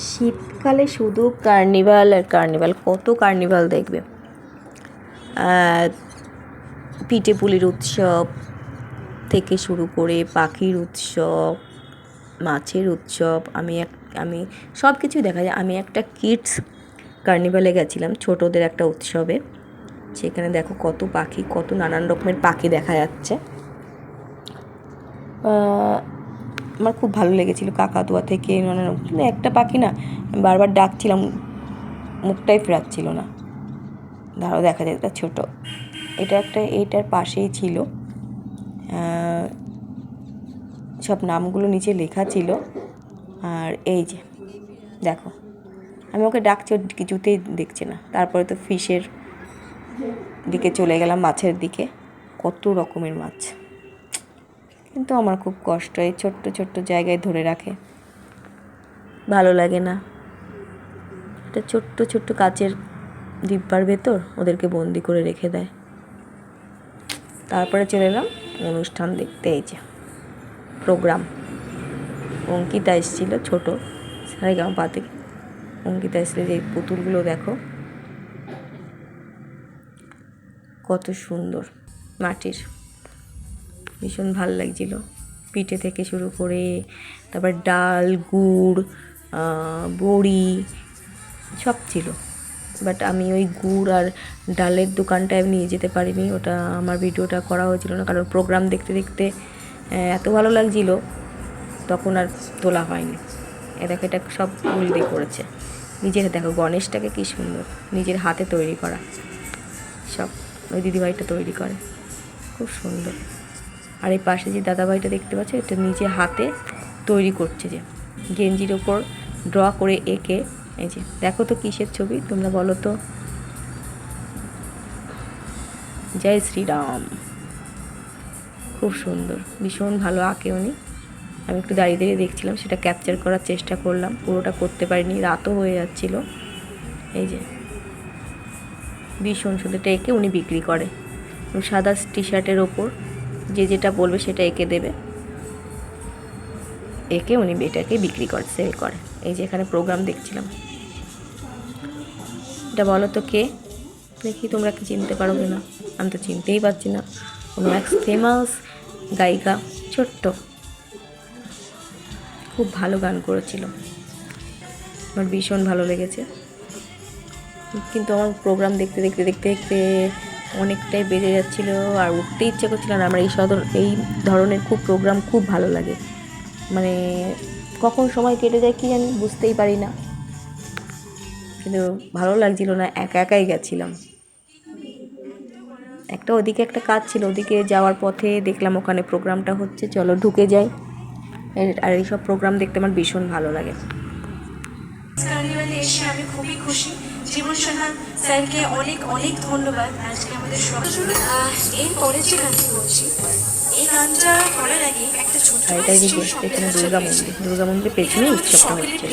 শীতকালে শুধু কার্নিভাল আর কার্নিভাল, কত কার্নিভাল দেখবে। পিঠেপুলির উৎসব থেকে শুরু করে পাখির উৎসব, মাছের উৎসব, আমি সব কিছুই দেখা যায়। আমি একটা কিডস কার্নিভালে গেছিলাম, ছোটদের একটা উৎসবে। সেখানে দেখো কত পাখি, কত নানান রকমের পাখি দেখা যাচ্ছে। আমার খুব ভালো লেগেছিল, কাকাতুয়া থেকে নানান রকম। কিন্তু একটা পাখি না, আমি বারবার ডাকছিলাম, মুখটাই ফেরাচ্ছিল না। ধরো দেখা যায়, এটা ছোটো, এইটার পাশেই ছিল, সব নামগুলো নিচে লেখা ছিল। আর এই যে দেখো, আমি ওকে ডাকছি, ও কিছুতেই দেখছে না। তারপরে তো ফিশের দিকে চলে গেলাম, মাছের দিকে। কত রকমের মাছ, কিন্তু আমার খুব কষ্ট, এই ছোট্ট ছোট্ট জায়গায় ধরে রাখে, ভালো লাগে না। এটা ছোট্ট ছোট্ট কাচের ডিব্বার ভেতর ওদেরকে বন্দি করে রেখে দেয়। তারপরে চলে এলাম অনুষ্ঠান দেখতে। এই যে প্রোগ্রাম, অঙ্কিতা এসেছিলো, ছোটো সারেগামাপা থেকে অঙ্কিতা এসেছিলো। যে পুতুলগুলো দেখো কত সুন্দর, মাটির, ভীষণ ভালো লাগছিলো। পিঠে থেকে শুরু করে তারপর ডাল, গুড়, বড়ি সব ছিল। বাট আমি ওই গুড় আর ডালের দোকানটায় নিয়ে যেতে পারিনি, ওটা আমার ভিডিওটা করা হয়েছিল না, কারণ প্রোগ্রাম দেখতে দেখতে এত ভালো লাগছিলো তখন আর তোলা হয়নি। দেখো, এটা সব ফুল দিয়ে করেছে নিজের। দেখো গণেশটাকে কী সুন্দর, নিজের হাতে তৈরি করা, সব ওই দিদিভাইটা তৈরি করে, খুব সুন্দর। আর এই পাশে যে দাদাভাইটা দেখতে পাচ্ছ, এটা নিজে হাতে তৈরি করছে, যে গেঞ্জির ওপর ড্র করে এঁকে। এই যে দেখো তো কিসের ছবি তোমরা বলো তো? জয় শ্রীরাম, খুব সুন্দর, ভীষণ ভালো আঁকে উনি। আমি একটু দাঁড়িয়ে দাঁড়িয়ে দেখছিলাম, সেটা ক্যাপচার করার চেষ্টা করলাম, পুরোটা করতে পারিনি, রাতও হয়ে যাচ্ছিল। এই যে ভীষণ সুন্দর, এটা এঁকে উনি বিক্রি করে। সাদা টি শার্টের ওপর যে যেটা বলবে সেটা এঁকে দেবে, এঁকে উনি এটাকে বিক্রি করে, সেল করে। এই যে এখানে প্রোগ্রাম দেখছিলাম, এটা বলো তো কে? দেখি তোমরা কি চিনতে পারো কিনা। আমি তো চিনতেই পারছি না। কোনো এক ফেমাস গায়িকা, ছোট্ট, খুব ভালো গান করেছিল, আমার ভীষণ ভালো লেগেছে। কিন্তু আমার প্রোগ্রাম দেখতে দেখতে দেখতে দেখতে অনেকটাই বেজে যাচ্ছিলো, আর উঠতে ইচ্ছে করছিল না। আমার এই ধরনের খুব প্রোগ্রাম খুব ভালো লাগে, মানে কখন সময় কেটে যায় কি জানি, বুঝতেই পারি না। কিন্তু ভালো লাগছিল না, একা একাই গেছিলাম। ওদিকে একটা কাজ ছিল, ওদিকে যাওয়ার পথে দেখলাম ওখানে প্রোগ্রামটা হচ্ছে, চলো ঢুকে যাই। আর এইসব প্রোগ্রাম দেখতে আমার ভীষণ ভালো লাগে। কার্নিভালে এসে আমি খুবই খুশি। জীবন সাহান স্যারকে অনেক অনেক ধন্যবাদ আজকে আমাদের এরপরে যে গানটি বলছি, এই গানটা করার আগে একটা ছোট এখানে দুর্গা মন্দিরের পেছনে উৎসবটা হচ্ছিল।